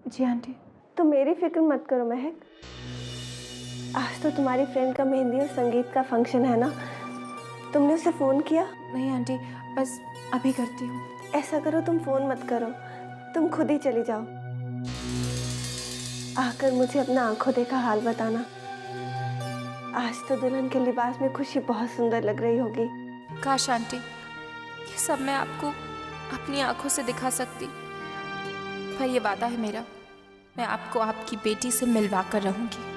जी aunty. तुम मेरी फिक्र मत करो महक। आज तो तुम्हारी फ्रेंड का मेहंदी और संगीत का फंक्शन है ना, तुमने उसे फ़ोन किया? नहीं आंटी, बस अभी करती हूँ। ऐसा करो, तुम फ़ोन मत करो, तुम खुद ही चली जाओ। आकर मुझे अपना आंखों देखा हाल बताना। आज तो दुल्हन के लिबास में खुशी बहुत सुंदर लग रही होगी। काश आंटी ये सब मैं आपको अपनी आंखों से दिखा सकती, पर ये वादा है मेरा, मैं आपको आपकी बेटी से मिलवा कर रहूंगी।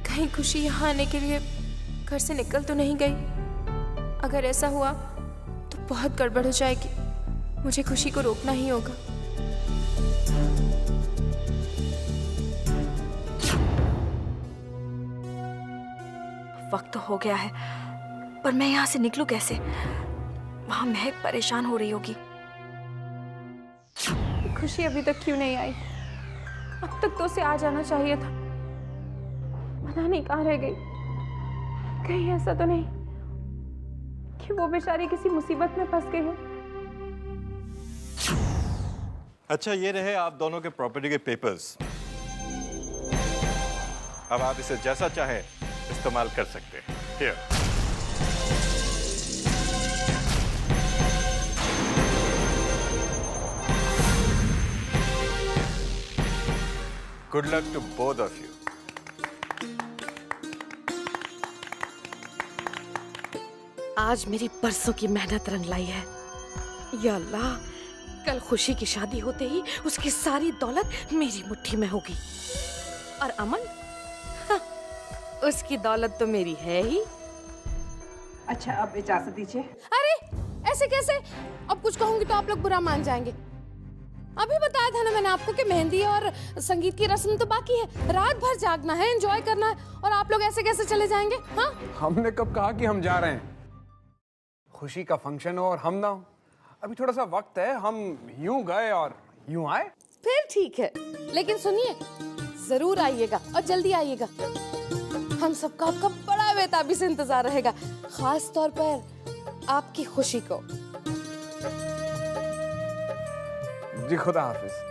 कहीं खुशी यहाँ आने के लिए घर से निकल तो नहीं गई? अगर ऐसा हुआ तो बहुत गड़बड़ हो जाएगी। मुझे खुशी को रोकना ही होगा। वक्त तो हो गया है, पर मैं यहाँ से निकलूं कैसे? वहां महक परेशान हो रही होगी। खुशी अभी तक क्यों नहीं आई? अब तक तो उसे आ जाना चाहिए था। पता नहीं कहाँ रह गई। कहीं ऐसा तो नहीं कि वो बेचारी किसी मुसीबत में फंस गई हो। अच्छा, ये रहे आप दोनों के प्रॉपर्टी के पेपर्स। अब आप इसे जैसा चाहे इस्तेमाल कर सकते हैं। Here. Good luck to both of you. आज मेरी बरसों की मेहनत रंग लाई है। या अल्लाह, कल खुशी की शादी होते ही उसकी सारी दौलत मेरी मुट्ठी में होगी। और अमन, हाँ, उसकी दौलत तो मेरी है ही। अच्छा, अब इजाजत दीजिए। अरे ऐसे कैसे? अब कुछ कहूंगी तो आप लोग बुरा मान जाएंगे। अभी बताया था ना मैंने आपको कि मेहंदी और संगीत की रस्म तो बाकी है। रात भर जागना है, एंजॉय करना है, और आप लोग ऐसे कैसे चले जाएंगे? हाँ, हमने कब कहा कि हम जा रहे हैं? खुशी का फंक्शन हो और हम ना हो। अभी थोड़ा सा वक्त है, हम यूं गए और यूं आए। फिर ठीक है, लेकिन सुनिए, जरूर आइएगा और जल्दी आइएगा। हम सबका आपका बड़ा बेताबी से इंतजार रहेगा, खास तौर पर आपकी खुशी को। जी, खुदा हाफिज।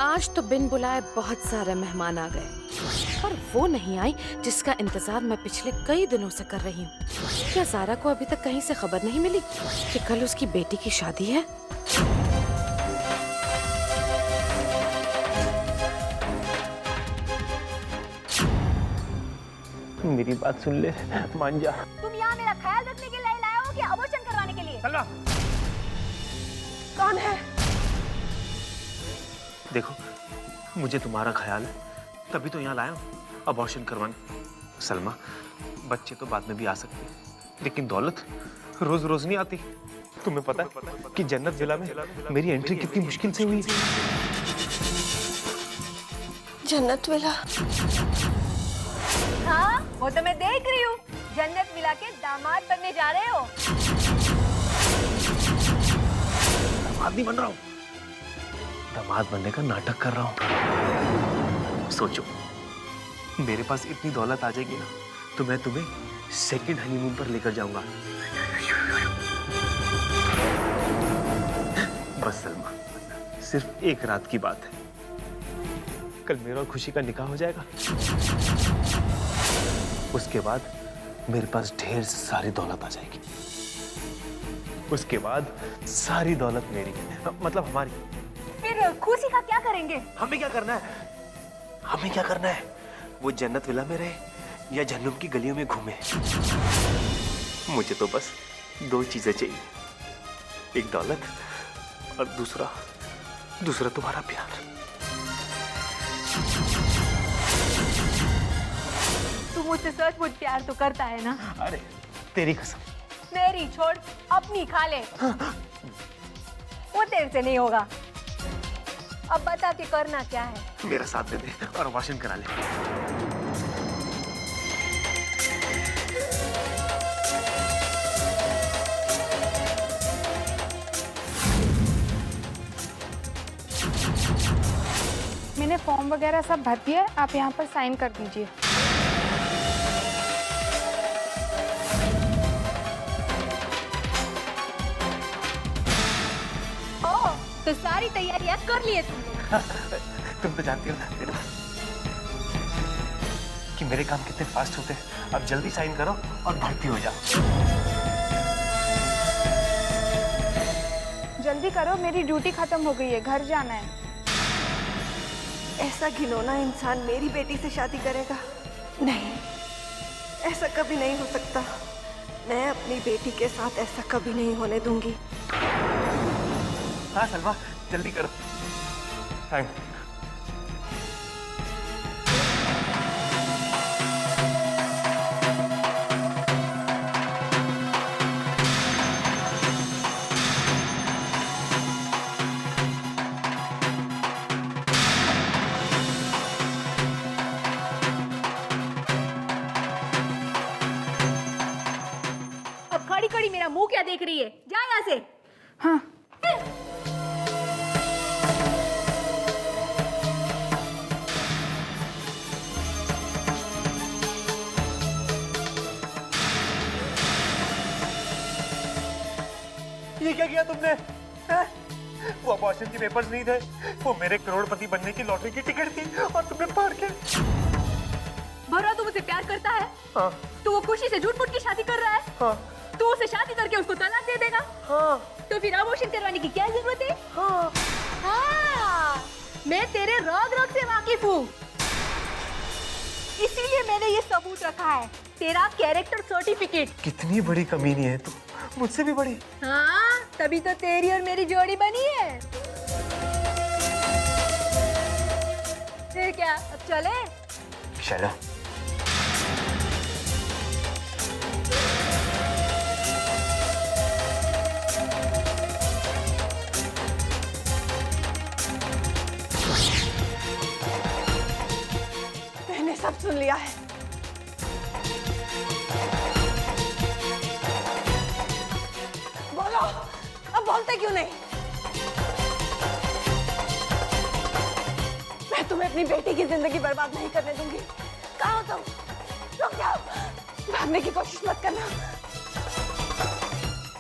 आज तो बिन बुलाए बहुत सारे मेहमान आ गए, पर वो नहीं आई जिसका इंतजार मैं पिछले कई दिनों से कर रही हूँ। क्या ज़ारा को अभी तक कहीं से खबर नहीं मिली कि कल उसकी बेटी की शादी है? मेरी बात सुन ले, मान जा। तुम यहाँ मेरा ख्याल रखने के लिए लाए हो कि अबॉर्शन करवाने के लिए? सलमा, कौन है? देखो, मुझे तुम्हारा ख्याल है, तभी तो यहाँ लाया हूँ अबॉर्शन करवाने। सलमा, बच्चे तो बाद में भी आ सकते हैं, लेकिन दौलत रोज रोज नहीं आती। तुम्हें पता है कि जन्नत विला में मेरी एंट्री कितनी मुश्किल से हुई? जन्नत विला? हाँ, वो तो मैं देख रही हूँ। जन्नत विला के दामाद बनने जा रहे हो। दामाद नहीं बन रहा हूँ, दामाद बनने का नाटक कर रहा हूँ। सोचो, मेरे पास इतनी दौलत आ जाएगी ना, तो मैं तुम्हें सेकंड हनीमून पर लेकर जाऊंगा। बस सलमा, सिर्फ एक रात की बात है। कल मेरा और खुशी का निकाह हो जाएगा। उसके बाद मेरे पास ढेर सारी दौलत आ जाएगी। उसके बाद सारी दौलत मेरी, मतलब हमारी। फिर खुशी का क्या करेंगे? हमें क्या करना है? हमें क्या करना है? वो जन्नत विला में रहे या जहन्नुम की गलियों में घूमे। मुझे तो बस दो चीजें चाहिए, एक दौलत और दूसरा तुम्हारा प्यार। तू मुझसे सचमुच प्यार तो करता है ना? अरे तेरी कसम। मेरी छोड़, अपनी खा ले। वो तेरे से नहीं होगा। अब बता के करना क्या है? मेरा साथ दे दे और वॉशिंग करा ले। मैंने फॉर्म वगैरह सब भर दिया है, आप यहाँ पर साइन कर दीजिए। ओह, तो सारी तैयारियां कर लिए तुमने। तुम तो जानती हो ना कि मेरे काम कितने फास्ट होते हैं। अब जल्दी साइन करो और भर्ती हो जाओ। जल्दी करो, मेरी ड्यूटी खत्म हो गई है, घर जाना है। ऐसा घिनौना इंसान मेरी बेटी से शादी करेगा? नहीं, ऐसा कभी नहीं हो सकता। मैं अपनी बेटी के साथ ऐसा कभी नहीं होने दूंगी। हाँ सलमा, जल्दी करो। साइन। खड़ी खड़ी मेरा मुंह क्या देख रही है? जा यहाँ से। हाँ। ये क्या किया तुमने? हैं? वो अबॉर्शन के पेपर्स नहीं थे, वो मेरे करोड़पति बनने की लॉटरी की टिकट थी और तुमने फाड़ के। भरा तू मुझसे प्यार करता है? हाँ। तू वो खुशी से झूठ मूठ की शादी कर रहा है? हाँ। तू उसे शादी करके उसको तलाक दे देगा? हाँ। तो फिर अबॉर्शन करवाने की क्या जरूरत है? हाँ। हाँ, मैं तेरे रोग रोग से वाकिफ हूँ, इसीलिए मैंने ये सबूत रखा है, तेरा कैरेक्टर सर्टिफिकेट। कितनी बड़ी कमीनी है तू, मुझसे भी बड़ी। हाँ, तभी तो तेरी और मेरी जोड़ी बनी है। फिर क्या, अब चले? चलो। मैंने सब सुन लिया है। बोलो, अब बोलते क्यों नहीं? मैं तुम्हें अपनी बेटी की जिंदगी बर्बाद नहीं करने दूंगी। कहाँ हो तुम? रुक जाओ, भागने की कोशिश मत करना।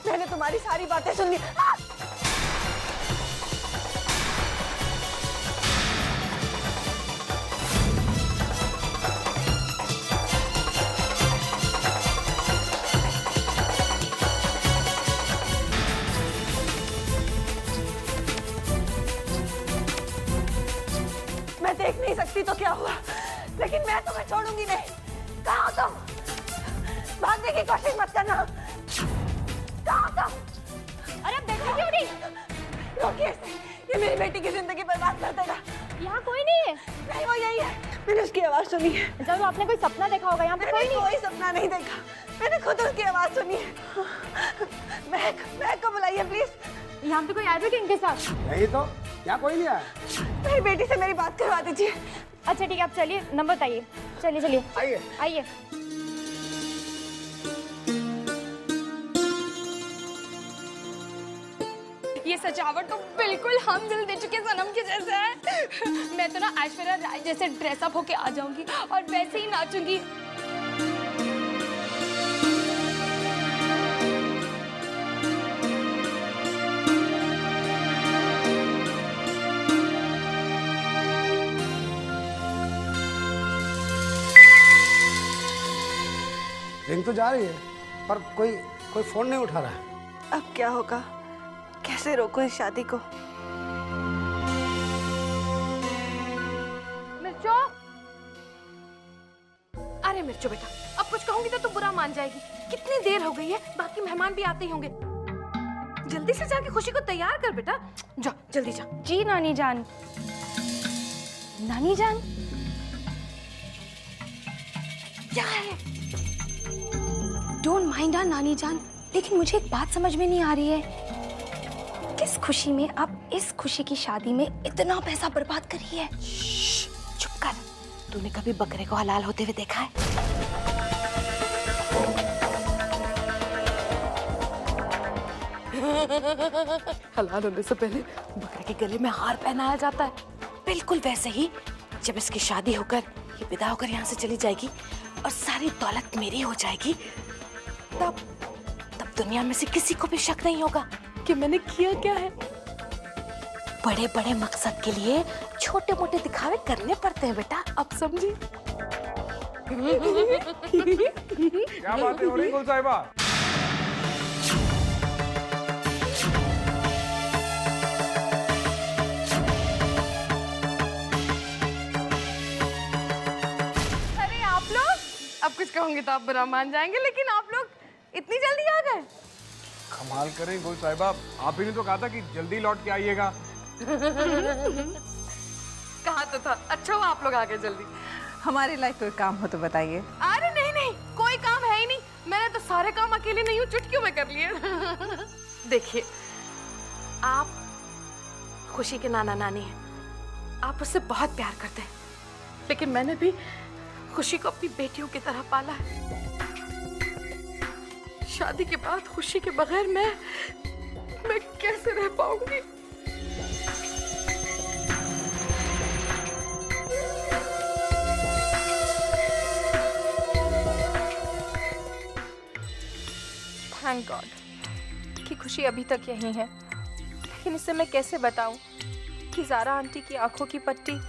मैंने तुम्हारी सारी बातें सुन ली। मैं देख नहीं सकती तो क्या हुआ, लेकिन मैं तुम्हें छोड़ूंगी नहीं। कहाँ हो तुम? भागने की कोशिश मत करना। कहाँ हो तुम? अरे बैठे क्यों नहीं? रोकिए इसे, ये मेरी बेटी की जिंदगी बर्बाद कर देगा। यहाँ कोई नहीं है। नहीं, वो यही है। मैंने उसकी आवाज सुनी है। जरूर आपने कोई सपना देखा होगा, यहाँ पे कोई मैंने नहीं। कोई सपना नहीं देखा, मैंने खुद उसकी आवाज सुनी है। महक, महक को बुलाइए प्लीज। यहाँ पे कोई आया था कि इनके साथ? नहीं तो क्या, कोई नहीं आया। मेरी बेटी से मेरी बात करवा दीजिए। अच्छा ठीक है, आप चलिए, नंबर बताइए। चलिए चलिए, आइए। आइए। ये सजावट तो बिल्कुल हम दिल दे चुके सनम के जैसा है। मैं तो ना ऐश्वर्या राय जैसे ड्रेसअप होके आ जाऊंगी और वैसे ही नाचूंगी। रिंग तो जा रही है, पर कोई फोन नहीं उठा रहा है। अब क्या होगा? कैसे रोको इस शादी को? मिर्चो, अरे मिर्चो बेटा, अब कुछ कहूंगी तो तू बुरा मान जाएगी। कितनी देर हो गई है, बाकी मेहमान भी आते ही होंगे। जल्दी से जाके खुशी को तैयार कर बेटा। जा जल्दी जा। जी नानी जान। नानी जान, क्या है? डोंट माइंड नानी जान, लेकिन मुझे एक बात समझ में नहीं आ रही है। किस खुशी में आप इस खुशी की शादी में इतना पैसा बर्बाद करी है? चुप कर। तूने कभी बकरे को हलाल होते हुए देखा है? हलाल होने से पहले बकरे के गले में हार पहनाया जाता है। बिल्कुल वैसे ही जब इसकी शादी होकर ये विदा होकर यहाँ से चली जाएगी और सारी दौलत मेरी हो जाएगी, तब दुनिया में से किसी को भी शक नहीं होगा कि मैंने किया क्या है। बड़े बड़े मकसद के लिए छोटे मोटे दिखावे करने पड़ते हैं बेटा, अब समझी? क्या बातें हो रही गुल साहिबा? अरे आप लोग, अब कुछ कहूंगी तो आप बुरा मान जाएंगे, लेकिन आप लोग इतनी जल्दी आ गए। कमाल करें गुल साहिबा, आप ही ने तो कहा था कि जल्दी लौट के आइएगा। कहा तो था, अच्छा हुआ आप लोग आ गए जल्दी। हमारे लायक कोई काम हो तो बताइए। अरे नहीं नहीं, कोई काम है ही नहीं। मैंने तो सारे काम अकेले नहीं हूँ, चुटकियों में कर लिए। देखिए, आप खुशी के नाना नानी हैं, आप उससे बहुत प्यार करते हैं, लेकिन मैंने भी खुशी को अपनी बेटियों की तरह पाला है। शादी के बाद खुशी के बगैर मैं कैसे रह पाऊंगी? थैंक गॉड कि खुशी अभी तक यहीं है, लेकिन इसे मैं कैसे बताऊं कि ज़ारा आंटी की आंखों की पट्टी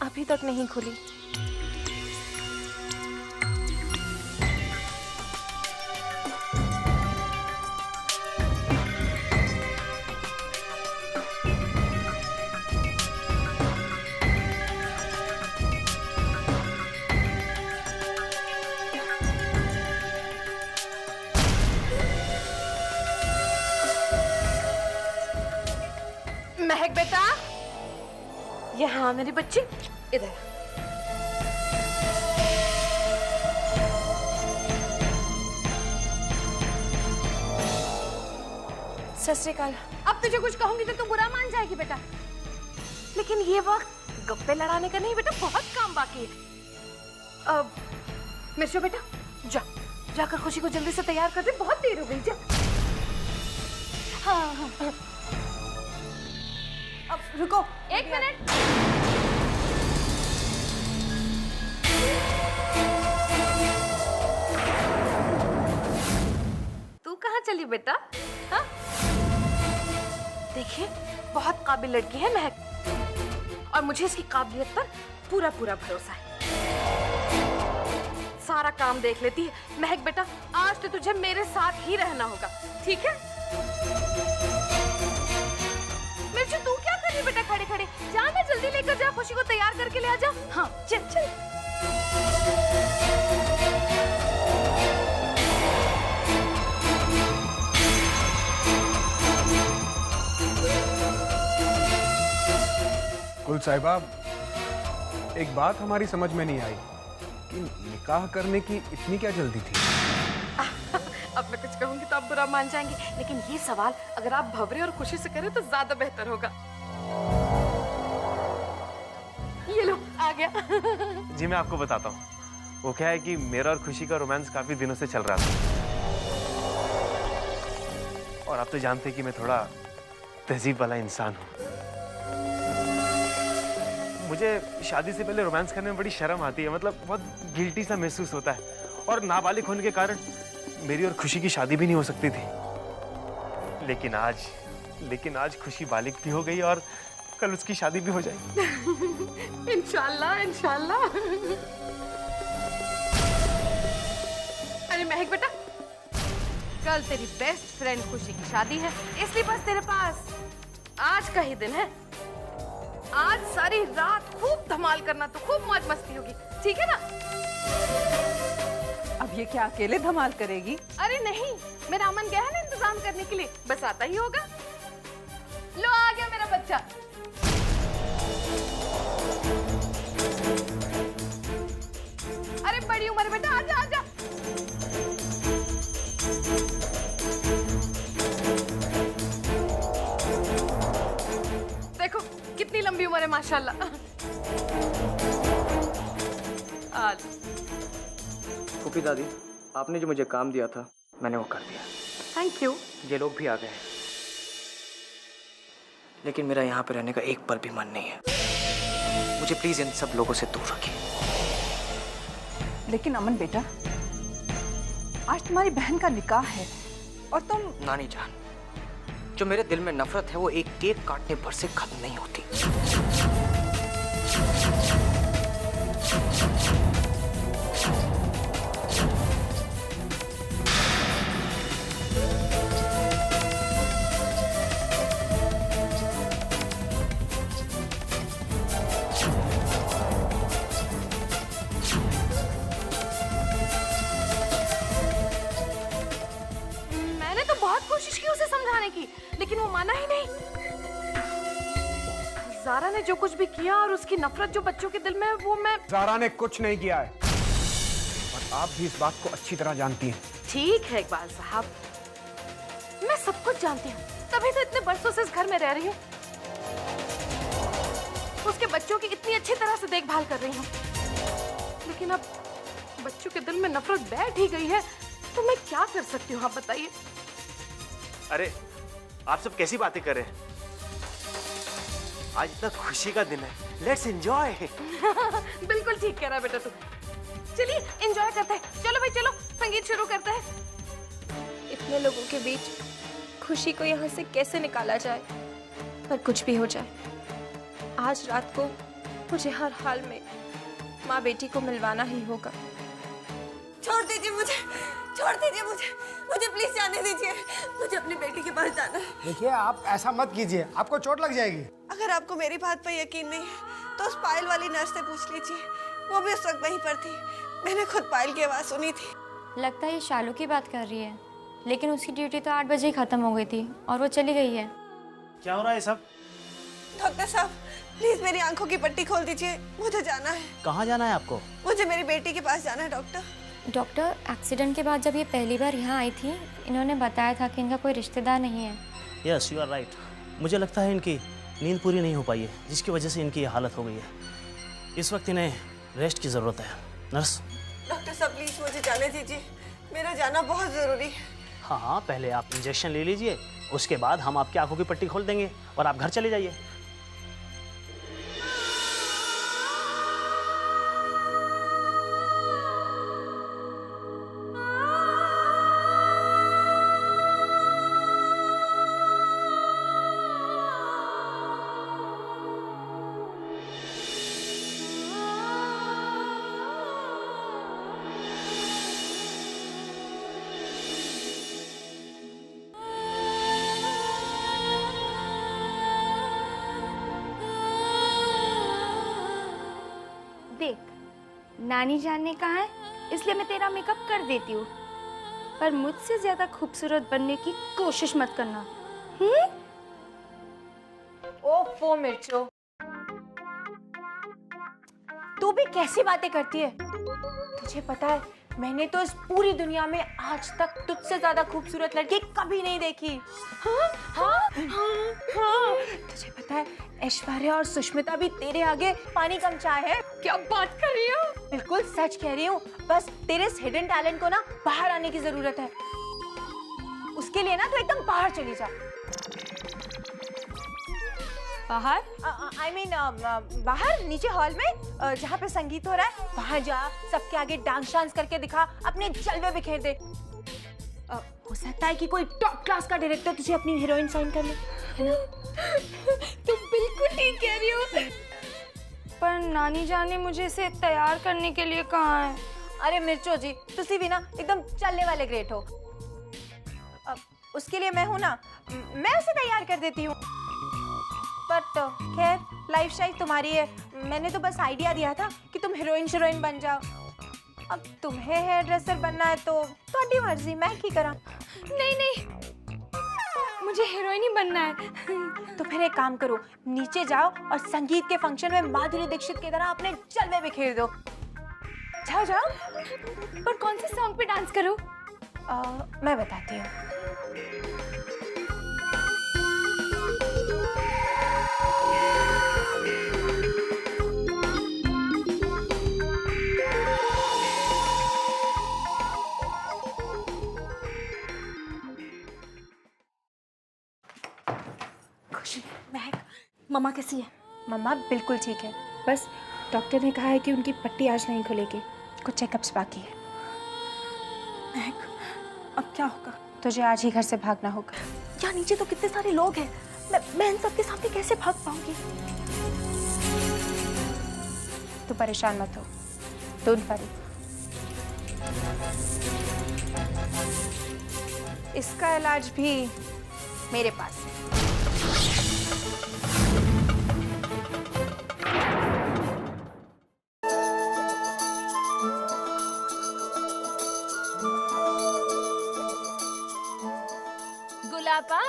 अभी तक नहीं खुली। महक बेटा, यहाँ मेरी बच्ची, इधर। सत श्री अकाल। अब तुझे कुछ कहूंगी तो तू बुरा मान जाएगी बेटा। लेकिन ये वक्त गप्पे लड़ाने का नहीं बेटा, बहुत काम बाकी है। अब मिर्चो बेटा, जाकर खुशी को जल्दी से तैयार कर दे, बहुत देर हो गई। जा। हाँ। अब रुको, एक मिनट। तू कहाँ चली बेटा? हाँ? देखिए, बहुत काबिल लड़की है महक, और मुझे इसकी काबिलियत पर पूरा भरोसा है। सारा काम देख लेती है। महक बेटा, आज तो तुझे मेरे साथ ही रहना होगा, ठीक है? मिर्चो तू क्या कर रही बेटा खड़े खड़े? जा ना, जल्दी लेकर जा, खुशी को तैयार करके ले आ जा। हाँ, चल चल। गुल साहिबा, एक बात हमारी समझ में नहीं आई कि निकाह करने की इतनी क्या जल्दी थी? अब मैं कुछ कहूंगी तो आप बुरा मान जाएंगे, लेकिन ये सवाल अगर आप भवरे और खुशी से करें तो ज्यादा बेहतर होगा। ये लो, आ गया। जी मैं आपको बताता हूँ, वो क्या है कि मेरा और खुशी का रोमांस काफी दिनों से चल रहा था, और आप तो जानते हैं कि मैं थोड़ा तहजीब वाला इंसान हूँ। मुझे शादी से पहले रोमांस करने में बड़ी शर्म आती है, मतलब बहुत गिल्टी सा महसूस होता है, और नाबालिग होने के कारण मेरी और खुशी की शादी भी नहीं हो सकती थी। लेकिन आज खुशी बालिग भी हो गई और कल उसकी शादी भी हो जाएगी। इंशाल्लाह इंशाल्लाह। अरे महक बेटा, कल तेरी बेस्ट फ्रेंड खुशी की शादी है, इसलिए बस तेरे पास आज का ही दिन है। आज सारी रात खूब धमाल करना, तो खूब मौज मस्ती होगी, ठीक है ना? अब ये क्या अकेले धमाल करेगी? अरे नहीं, मेरा अमन गया है ना इंतजाम करने के लिए, बस आता ही होगा। लो आ गया मेरा बच्चा। अरे बड़ी उम्र बेटा, आजा आजा। अरे माशाल्लाह। फूफी दादी, आपने जो मुझे काम दिया था मैंने वो कर दिया। Thank you. ये लोग भी आ गए, लेकिन मेरा यहाँ पे रहने का एक पल भी मन नहीं है। मुझे प्लीज इन सब लोगों से दूर रखिए। लेकिन अमन बेटा, आज तुम्हारी बहन का निकाह है और तुम। नानी जान, जो मेरे दिल में नफरत है वो एक केक काटने भर से खत्म नहीं होती। मैंने तो बहुत कोशिश की उसे समझाने की, लेकिन वो माना ही नहीं। ज़ारा ने जो कुछ भी किया और उसकी नफरत जो बच्चों के दिल में है, वो मैं। ज़ारा ने कुछ नहीं किया है और आप भी इस बात को अच्छी तरह जानती हैं। ठीक है इकबाल साहब, मैं सब कुछ जानती हूँ, तभी तो इतने बरसों से इस घर में रह रही हूँ। उसके बच्चों की इतनी अच्छी तरह से देखभाल कर रही हूँ, लेकिन अब बच्चों के दिल में नफरत बैठ ही गई है, तो मैं क्या कर सकती हूँ, आप बताइए। अरे आप सब कैसी बातें कर रहे हैं? आज इतना खुशी का दिन है, लेट्स एंजॉय। बिल्कुल ठीक कह रहा है बेटा तू। चलिए एंजॉय करते हैं। चलो भाई चलो, संगीत शुरू करते हैं। इतने लोगों के बीच खुशी को यहाँ से कैसे निकाला जाए, पर कुछ भी हो जाए, आज रात को मुझे हर हाल में माँ बेटी को मिलवाना ही होगा। छोड़ दीजिए मुझे, छोड़ दीजिए मुझे, मुझे प्लीज जाने दीजिए। मुझे अपनी बेटी के पास जाना है। देखिए आप ऐसा मत कीजिए, आपको चोट लग जाएगी। अगर आपको मेरी बात पर यकीन नहीं है तो उस पायल वाली नर्स से पूछ लीजिए, वो भी उस वक्त वहीं पर थी। मैंने खुद पायल की आवाज़ सुनी थी। लगता है ये शालू की बात कर रही है, लेकिन उसकी ड्यूटी तो 8 बजे ही खत्म हो गई थी और वो चली गई है। क्या हो रहा है सब? डॉक्टर साहब प्लीज मेरी आंखों की पट्टी खोल दीजिए, मुझे जाना है। कहाँ जाना है आपको? मुझे मेरी बेटी के पास जाना है डॉक्टर। डॉक्टर, एक्सीडेंट के बाद जब ये पहली बार यहाँ आई थी, इन्होंने बताया था कि इनका कोई रिश्तेदार नहीं है। Yes, you are right. मुझे लगता है इनकी नींद पूरी नहीं हो पाई है, जिसकी वजह से इनकी ये हालत हो गई है। इस वक्त इन्हें रेस्ट की ज़रूरत है। नर्स। डॉक्टर साहब प्लीज मुझे जाने दीजिए, मेरा जाना बहुत ज़रूरी है। हाँ हाँ, पहले आप इंजेक्शन ले लीजिए, उसके बाद हम आपकी आंखों की पट्टी खोल देंगे और आप घर चले जाइए। देख, नानी जान ने कहा है, इसलिए मैं तेरा मेकअप कर देती हूँ, पर मुझसे ज्यादा खूबसूरत बनने की कोशिश मत करना। ओफो मिर्चो, तू भी कैसी बातें करती है? तुझे पता है मैंने तो इस पूरी दुनिया में आज तक तुझसे ज्यादा खूबसूरत लड़की कभी नहीं देखी। हाँ हाँ हाँ हाँ। तुझे पता है ऐश्वर्या और सुष्मिता भी तेरे आगे पानी कम चाय है। क्या बात कर रही हो? बिल्कुल सच कह रही हूँ, बस तेरे इस हिडन टैलेंट को ना बाहर आने की जरूरत है। उसके लिए ना तू एकदम बाहर चली जा। बाहर? I mean, बाहर नीचे हॉल में जहाँ पे संगीत हो रहा है, वहाँ जा, सबके आगे डांस करके दिखा, अपने जलवे बिखेर दे। हो सकता है कि कोई टॉप क्लास का डायरेक्टर तुझे अपनी हीरोइन साइन कर ले, है ना? तुम बिल्कुल ठीक कह रही हो। पर नानी जान ने मुझे इसे तैयार करने के लिए कहा है। अरे मिर्चो जी, तुसी भी ना एकदम चलने वाले ग्रेट हो। उसके लिए मैं हूँ ना, मैं उसे तैयार कर देती हूँ। बट खैर, लाइफ स्टाइल तुम्हारी है, मैंने तो बस आइडिया दिया था कि तुम हीरोइन बन जाओ। अब तुम्हें हेयर ड्रेसर बनना है तो तुम्हारी मर्जी, मैं की करा। नहीं नहीं, मुझे हीरोइन ही बनना है। तो फिर एक काम करो, नीचे जाओ और संगीत के फंक्शन में माधुरी दीक्षित की तरह अपने जलवे बिखेर दो। जाओ जाओ। पर कौन से सॉन्ग पे डांस करूं? मैं बताती हूँ। मम्मा कैसी है? मम्मा बिल्कुल ठीक है, बस डॉक्टर ने कहा है कि उनकी पट्टी आज नहीं खुलेगी, कुछ चेकअप्स बाकी है। महक, अब क्या होगा? तुझे आज ही घर से भागना होगा। यहाँ नीचे तो कितने सारे लोग हैं, मैं इन सबके सामने कैसे भाग पाऊंगी? तू परेशान मत हो, डोंट वरी। इसका इलाज भी मेरे पास है। गुलाबा,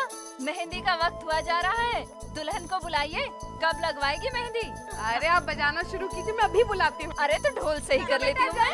मेहंदी का वक्त हुआ जा रहा है, दुल्हन को बुलाइए। कब लगवाएगी मेहंदी? अरे आप बजाना शुरू कीजिए, मैं अभी बुलाती हूँ। अरे तो ढोल से ही कर लेती हूँ मैं।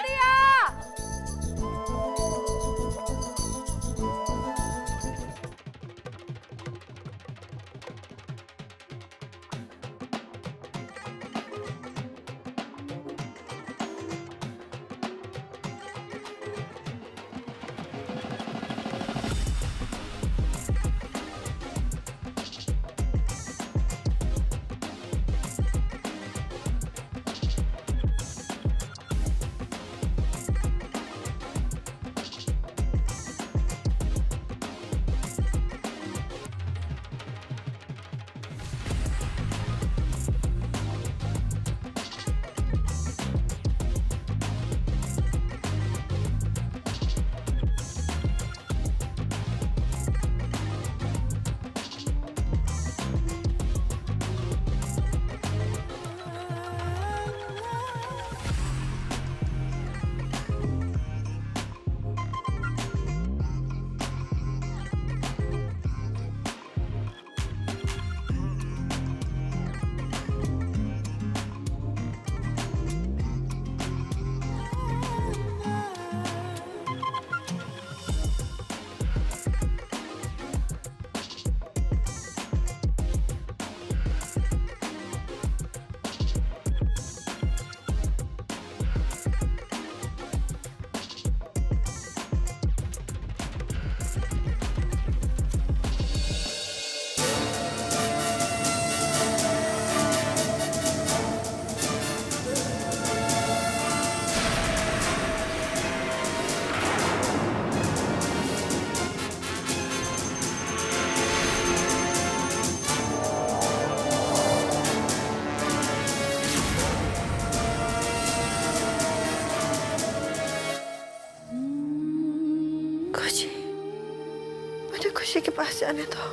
मुझे खुशी के पास जाने दो।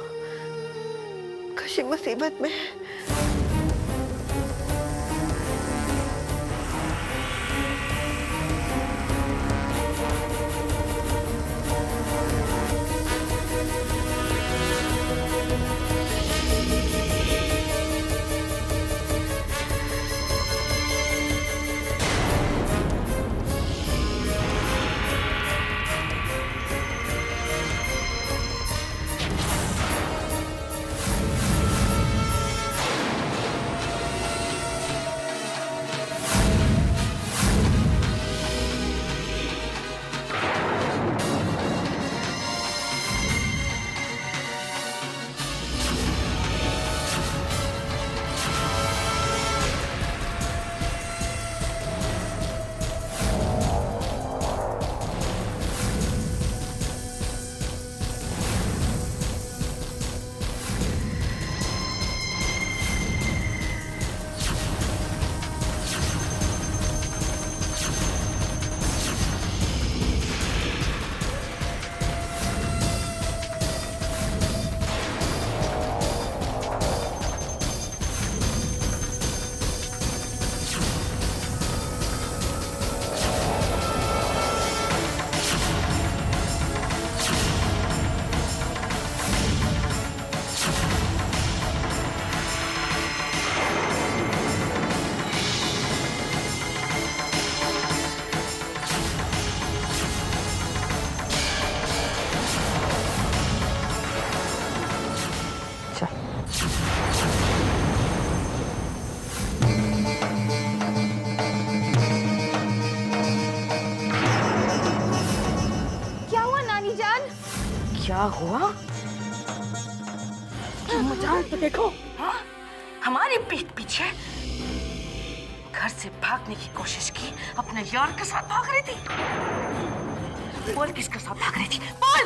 खुशी मुसीबत में है। क्या हुआ? मजाल तो देखो। हाँ? तुम्हारी पीठ पीछे घर से भागने की कोशिश की, अपने यार के साथ भाग रही थी। बोल किसके साथ भाग रही थी? बोल।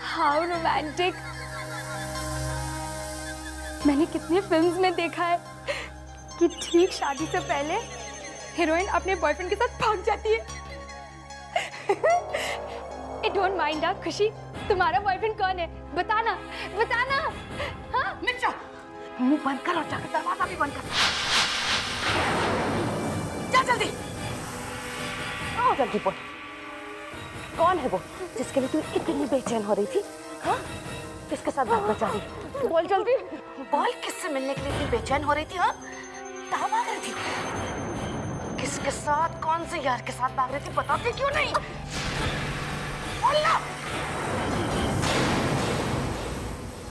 How romantic. मैंने कितनी फिल्म्स में देखा है कि ठीक शादी से पहले हीरोइन अपने बॉयफ्रेंड के साथ भाग जाती है। डोंट माइंड खुशी, तुम्हारा बॉयफ्रेंड कौन है? बताना बताना। हाँ मिर्चा, मुंह बंद कर और जाकर दरवाजा भी बंद कर। जा जल्दी। जल्दी बोल, कौन है वो जिसके लिए तू इतनी बेचैन हो रही थी? हाँ, किसके साथ भागना चाह रही? बोल जल्दी बोल, किससे मिलने के लिए इतनी बेचैन हो रही थी? हाँ, कहाँ भाग रही थी? किसके साथ, कौन से यार के साथ भाग रही थी? बताती क्यों नहीं? बोलना।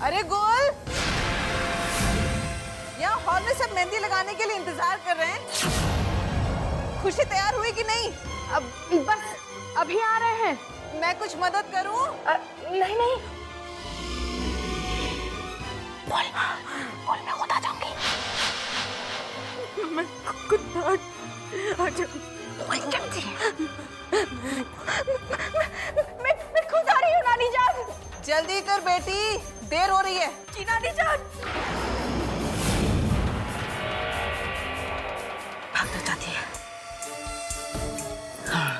अरे गोल, यहाँ हॉल में सब मेहंदी लगाने के लिए इंतजार कर रहे हैं। खुशी तैयार हुई कि नहीं? अब बस अभी आ रहे हैं। मैं कुछ मदद करूं? नहीं नहीं, बोल बोल, मैं खुद आ जाऊंगी। मैं खुद आ जाऊंगी। मैं खुद आ रही हूँ नानी जान। जल्दी कर बेटी, देर हो रही है। जी नानी जान। भागना चाहती है? हाँ,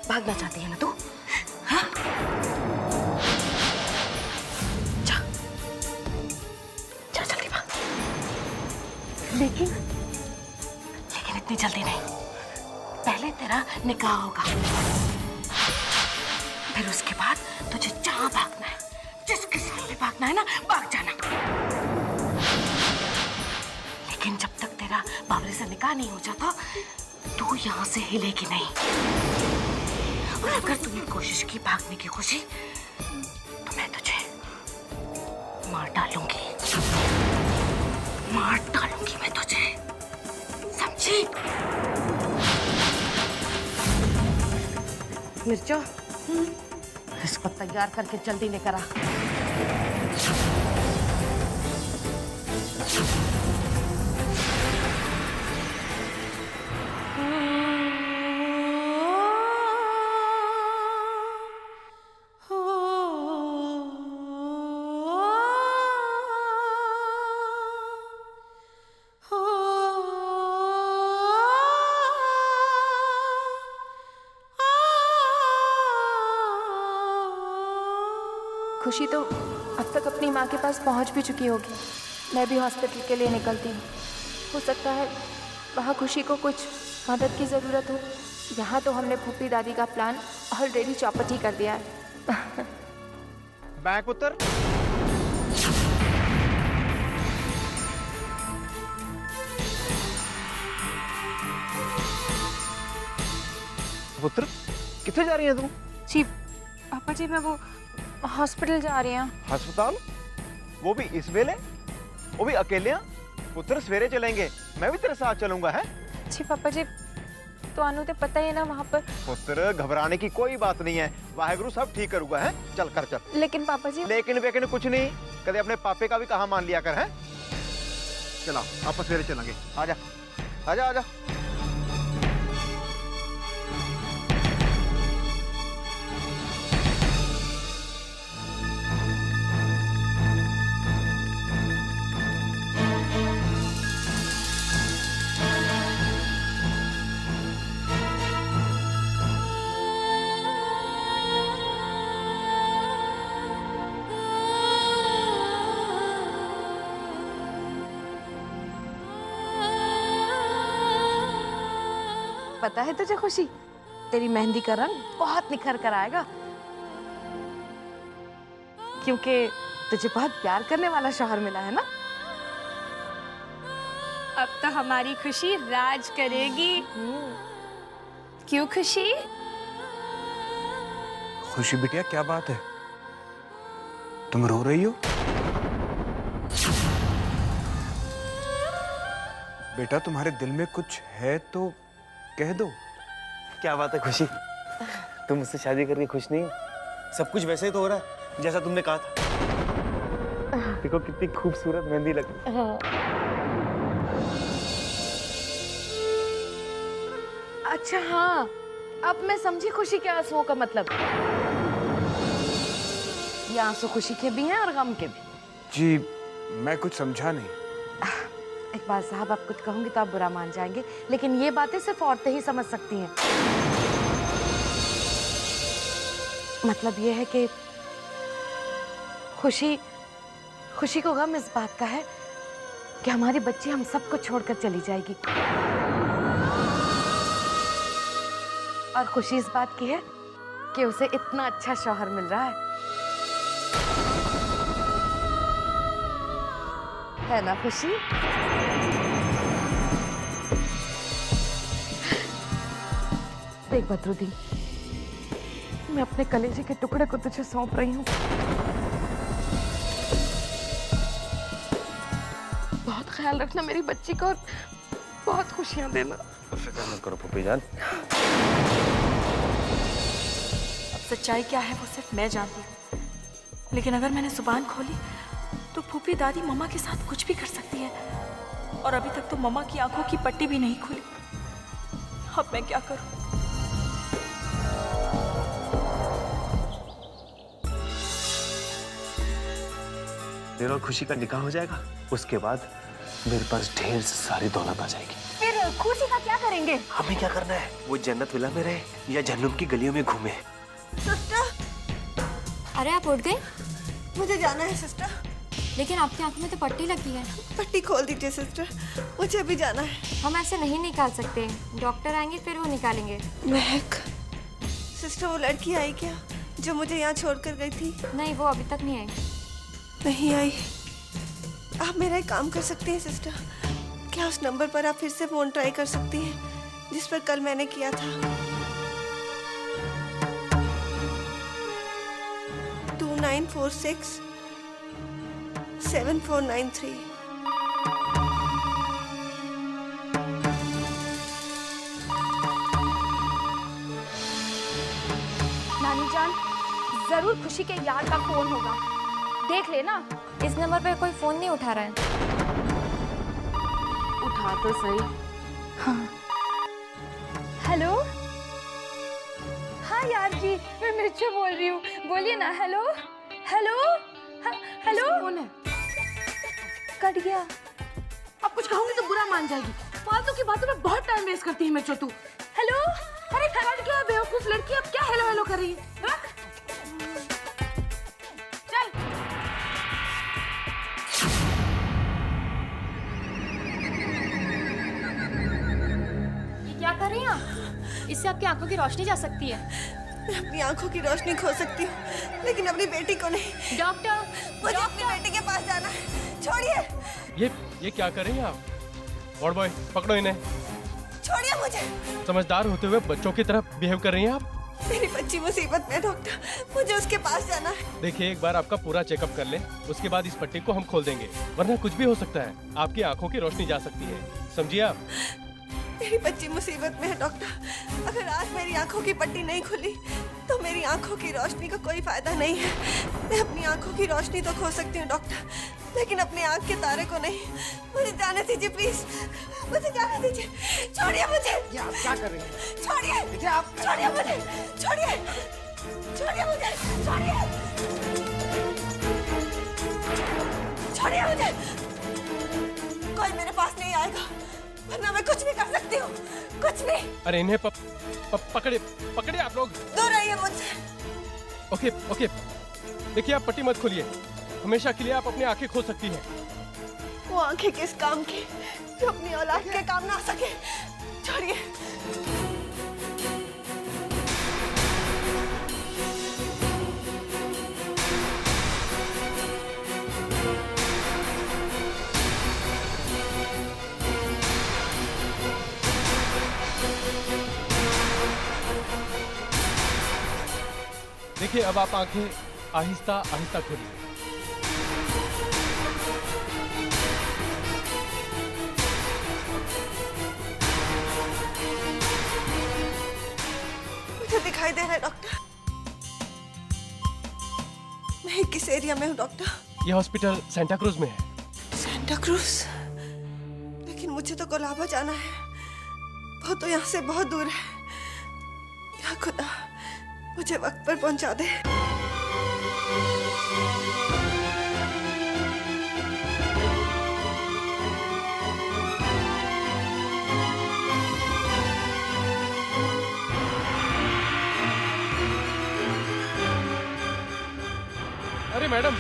भागना चाहती है ना तू? हाँ? जा जा जल्दी भाग। लेकिन इतनी जल्दी नहीं। पहले तेरा निकाह होगा, फिर उसके बाद तुझे जहां भागना है, जिसके साथ भी भागना है ना, भाग जाना। लेकिन जब तक तेरा बाबरे से निकाह नहीं हो जाता, तू यहाँ से हिलेगी नहीं। और अगर तूने कोशिश की भागने की खुशी, तो मैं तुझे मार डालूंगी। मार डालूंगी मैं तुझे, समझी? मिर्चो, इसको तैयार करके जल्दी लेकर आ। खुशी तो अब तक अपनी माँ के पास पहुँच भी चुकी होगी। मैं भी हॉस्पिटल के लिए निकलती हूँ। हो सकता है वहाँ खुशी को कुछ मदद की ज़रूरत हो। यहाँ तो हमने फूफी दादी का प्लान ऑलरेडी चौपट ही कर दिया है। बैग पुत्र। पुत्र, कितने जा रही है तू? जी पापा जी, मैं वो हॉस्पिटल जा रही हूँ। अस्पताल? वो भी इस वेले? वो भी अकेले? पुत्र सवेरे चलेंगे, मैं भी तेरे साथ चलूंगा। है जी पापा जी, तो अनु तो पता ही है ना वहाँ पर। पुत्र घबराने की कोई बात नहीं है, वाहेगुरु सब ठीक करूंगा। है चल कर चल। लेकिन पापा जी, लेकिन वेकिन कुछ नहीं, कदे अपने पापे का भी कहा मान लिया कर। है चला, आपस सवेरे चलेंगे। आजा आजा आजा। पता है तुझे खुशी, तेरी मेहंदी का रंग बहुत निखर कर आएगा, क्योंकि तुझे बहुत प्यार करने वाला शौहर मिला है ना। अब तो हमारी खुशी राज करेगी। क्यों खुशी? खुशी बिटिया, क्या बात है? तुम रो रही हो? बेटा, तुम्हारे दिल में कुछ है तो कह दो। क्या बात है खुशी, तुम मुझसे शादी करके खुश नहीं हो? सब कुछ वैसे ही तो हो रहा है जैसा तुमने कहा था। देखो कितनी खूबसूरत मेहंदी लग रही है। अच्छा हाँ, अब मैं समझी खुशी के आंसुओं का मतलब। ये आंसू खुशी के भी हैं और गम के भी। जी मैं कुछ समझा नहीं। इकबाल साहब, आप कुछ कहूंगी तो आप बुरा मान जाएंगे, लेकिन ये बातें सिर्फ औरतें ही समझ सकती हैं। मतलब ये है कि खुशी को गम इस बात का है कि हमारी बच्ची हम सबको छोड़कर चली जाएगी, और खुशी इस बात की है कि उसे इतना अच्छा शौहर मिल रहा है ना खुशी? देख बदरुद्दीन, मैं अपने कलेजे के टुकड़े को तुझे सौंप रही हूँ। बहुत ख्याल रखना मेरी बच्ची का और बहुत खुशियां देना। फिक्र मत करो फूफी जान। अब सच्चाई क्या है वो सिर्फ मैं जानती हूँ, लेकिन अगर मैंने जुबान खोली तो फूफी दादी मम्मा के साथ कुछ भी कर सकती है, और अभी तक तो मम्मा की आंखों की पट्टी भी नहीं खुली। अब मैं क्या करूँ? मेरा और खुशी का निकाह हो जाएगा, उसके बाद मेरे पास ढेर सारी दौलत आ जाएगी। फिर खुशी का क्या करेंगे? हमें क्या करना है? वो जन्नत विला में रहे या जहन्नुम की गलियों में घूमे। सिस्टर, अरे आप उठ गए? मुझे जाना है सिस्टर। लेकिन आपकी आंखों में तो पट्टी लगी है। पट्टी खोल दीजिए सिस्टर, मुझे भी जाना है। हम ऐसे नहीं निकाल सकते, डॉक्टर आएंगे फिर वो निकालेंगे। महक, सिस्टर वो लड़की आई क्या जो मुझे यहाँ छोड़कर गई थी? नहीं, वो अभी तक नहीं आई। नहीं आई? आप मेरा एक काम कर सकती हैं सिस्टर, क्या उस नंबर पर आप फिर से फोन ट्राई कर सकती हैं जिस पर कल मैंने किया था? 2946 7493। नानी जान, जरूर खुशी के यार का फोन होगा, देख लेना। इस नंबर पर कोई फोन नहीं उठा रहा है। उठा तो सही। हाँ। हेलो? हाँ यार जी, मैं मिर्चू बोल रही हूँ, बोलिए ना। Hello hello hello. कौन है? कट गया। अब कुछ कहूंगी तो बुरा मान जाएगी। फालतू की बातों में बहुत टाइम वेस्ट करती है मैं तू। हेलो? अरे कट गया बेवकूफ लड़की, अब क्या हेलो हेलो कर रही है? चल। ये क्या कर रही हैं आप? इससे आपकी आंखों की रोशनी जा सकती है। मैं अपनी आंखों की रोशनी खो सकती हूँ, लेकिन अपनी बेटी को नहीं। डॉक्टर, मुझे अपनी बेटी के पास जाना है, छोड़िए। ये क्या कर रही हैं आप? वॉर्ड बॉय, पकड़ो इन्हें। छोड़िए मुझे। समझदार होते हुए बच्चों की तरह बिहेव कर रही हैं आप। मेरी बच्ची मुसीबत में डॉक्टर, मुझे उसके पास जाना है। देखिए, एक बार आपका पूरा चेकअप कर लें, उसके बाद इस पट्टी को हम खोल देंगे, वरना कुछ भी हो सकता है। आपकी आंखों की रोशनी जा सकती है, समझिए आप। मेरी बच्ची मुसीबत में है डॉक्टर, अगर आज मेरी आंखों की पट्टी नहीं खुली तो मेरी आंखों की रोशनी का कोई फायदा नहीं है। मैं अपनी आंखों की रोशनी तो खो सकती हूँ डॉक्टर, लेकिन अपने आंख के तारे को नहीं। मुझे जाने दीजिए प्लीज, मुझे जाने दीजिए। छोड़िए मुझे। ये आप क्या कर रही हैं? छोड़िए। देखिए आप। छोड़िए मुझे, छोड़िए, छोड़िए मुझे, छोड़िए, छोड़िए मुझे। कोई मेरे पास नहीं आएगा, वरना मैं कुछ भी कर सकती हूँ, कुछ भी। अरे इन्हें पकड़िए आप लोग। दूर रहिए मुझसे। ओके, देखिए आप पट्टी मत खोलिए, हमेशा के लिए आप अपनी आंखें खो सकती हैं। वो आंखें किस काम की जो अपनी औलाद के काम ना आ सके? छोड़िए। देखिए, अब आप आंखें आहिस्ता आहिस्ता खोलिए। मुझे दिखाई दे रहा है डॉक्टर। मैं किस एरिया में हूँ डॉक्टर? ये हॉस्पिटल सेंटा क्रूज में है। Santa cruise? लेकिन मुझे तो कोलाबा जाना है, वो तो यहाँ से बहुत दूर है। या खुदा, मुझे वक्त पर पहुंचा दे। अरे मैडम,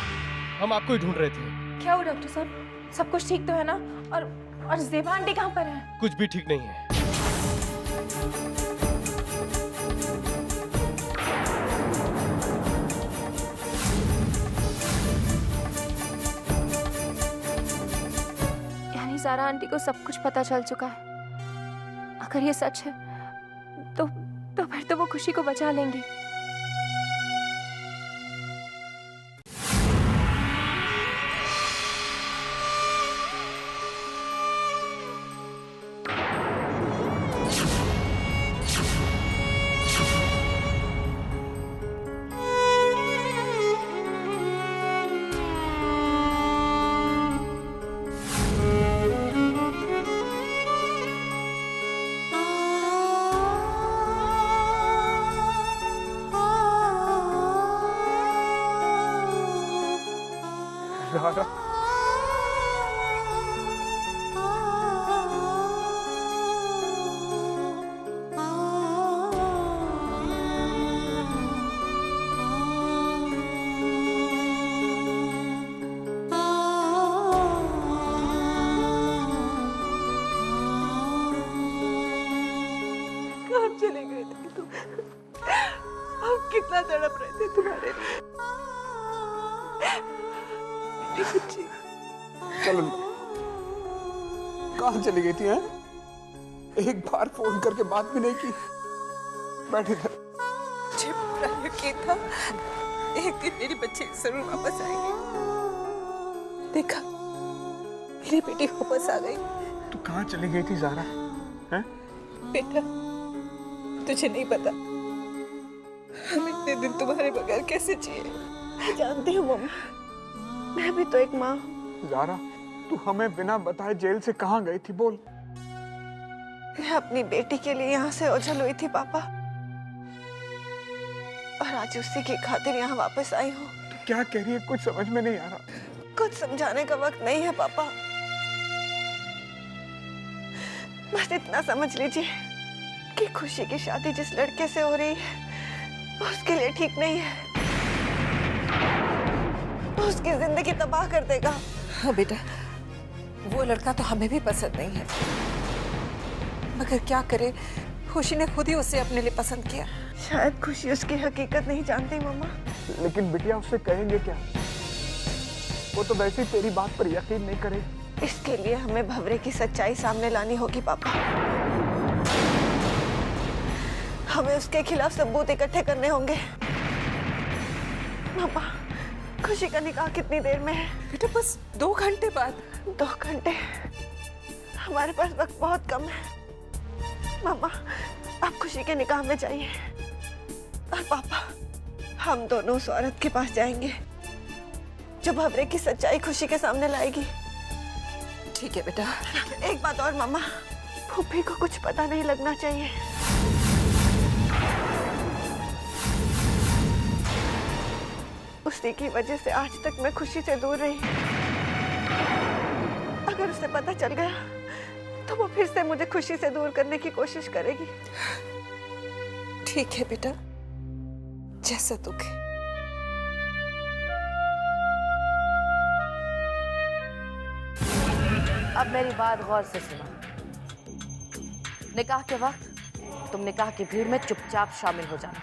हम आपको ही ढूंढ रहे थे। क्या हुआ डॉक्टर साहब? सब कुछ ठीक तो है ना? और ज़ेबा आंटी कहाँ पर है? कुछ भी ठीक नहीं है। यानी ज़ारा आंटी को सब कुछ पता चल चुका है। अगर ये सच है तो फिर तो वो खुशी को बचा लेंगी। ज़ारा, कहाँ चले गए थे तुम? हम कितना तड़प रहे थे तुम्हारे लिए। मेरी बच्ची। चलो, कहाँ चली गई थी? हैं? एक बार फोन करके बात भी नहीं की। बैठे थे। मुझे पूरा यकीन था एक दिन मेरी बच्ची जरूर वापस आएगी। देखा, मेरी बेटी वापस आ गई। तू कहाँ चली गई थी ज़ारा? हैं? बेटा, तुझे नहीं पता हम इतने दिन तुम्हारे बगैर कैसे जिए। मैं जानती हूँ मम्मा, मैं भी तो एक माँ हूँ। ज़ारा, तू हमें बिना बताए जेल से कहाँ गई थी? बोल। मैं अपनी बेटी के लिए यहाँ से ओझल हुई थी पापा, और आज उसी की खातिर यहाँ वापस आई हूँ। तू क्या कह रही है? कुछ समझ में नहीं आ रहा। कुछ समझाने का वक्त नहीं है पापा। बस इतना समझ लीजिए कि खुशी की शादी जिस लड़के से हो रही है वो उसके लिए ठीक नहीं है। वो उसकी जिंदगी तबाह कर देगा। हाँ बेटा, वो लड़का तो हमें भी पसंद नहीं है, मगर क्या करे, खुशी ने खुद ही उसे अपने लिए पसंद किया। शायद खुशी उसकी हकीकत नहीं जानती मम्मा। लेकिन बिटिया, उससे कहेंगे क्या? वो तो वैसे ही तेरी बात पर यकीन नहीं करेगी। इसके लिए हमें भंवरे की सच्चाई सामने लानी होगी पापा। हमें उसके खिलाफ सबूत इकट्ठे करने होंगे। पापा, खुशी का निकाह कितनी देर में है? बेटा, बस 2 घंटे बाद। 2 घंटे? हमारे पास वक्त बहुत कम है। मामा, आप खुशी के निकाह में जाइए, और पापा, हम दोनों उस औरत के पास जाएंगे जो भंवरे की सच्चाई खुशी के सामने लाएगी। ठीक है बेटा। एक बात और मामा, फूफी को कुछ पता नहीं लगना चाहिए। उसी की वजह से आज तक मैं खुशी से दूर रही। अगर उसे पता चल गया तो वो फिर से मुझे खुशी से दूर करने की कोशिश करेगी। ठीक है बेटा, जैसा तू कहे। अब मेरी बात गौर से सुनो। निकाह के वक्त तुम निकाह की भीड़ में चुपचाप शामिल हो जाना,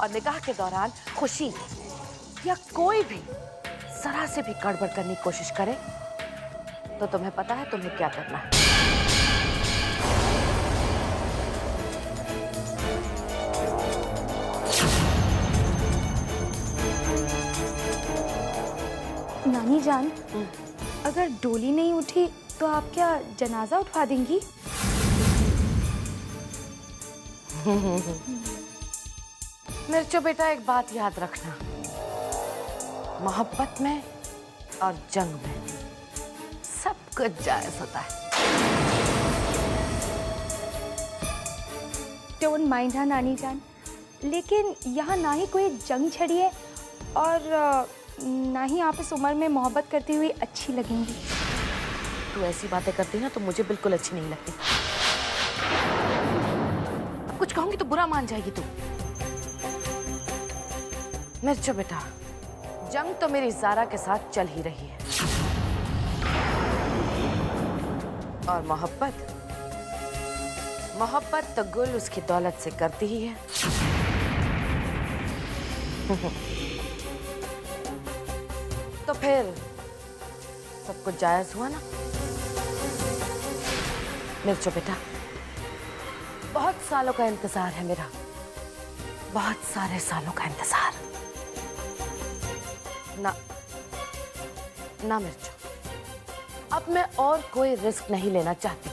और निकाह के दौरान खुशी या कोई भी जरा से भी गड़बड़ करने की कोशिश करे तो तुम्हें पता है तुम्हें क्या करना है। नानी जान, अगर डोली नहीं उठी तो आप क्या जनाजा उठवा देंगी? मिर्चो बेटा, एक बात याद रखना, मोहब्बत में और जंग में सब कुछ जायज होता है। डोंट माइंड हाँ नानी जान, लेकिन यहाँ ना ही कोई जंग छड़ी है और ना ही आप इस उम्र में मोहब्बत करती हुई अच्छी लगेंगी। तू ऐसी बातें करती है ना तो मुझे बिल्कुल अच्छी नहीं लगती। अब कुछ कहूंगी तो बुरा मान जाएगी तू। मिर्चो बेटा, जंग तो मेरी ज़ारा के साथ चल ही रही है और मोहब्बत मोहब्बत तो गुल उसकी दौलत से करती ही है। तो फिर सब कुछ जायज हुआ ना। मिर्चो बेटा, बहुत सालों का इंतजार है मेरा, बहुत सारे सालों का इंतजार। ना मिर्चो, अब मैं और कोई रिस्क नहीं लेना चाहती।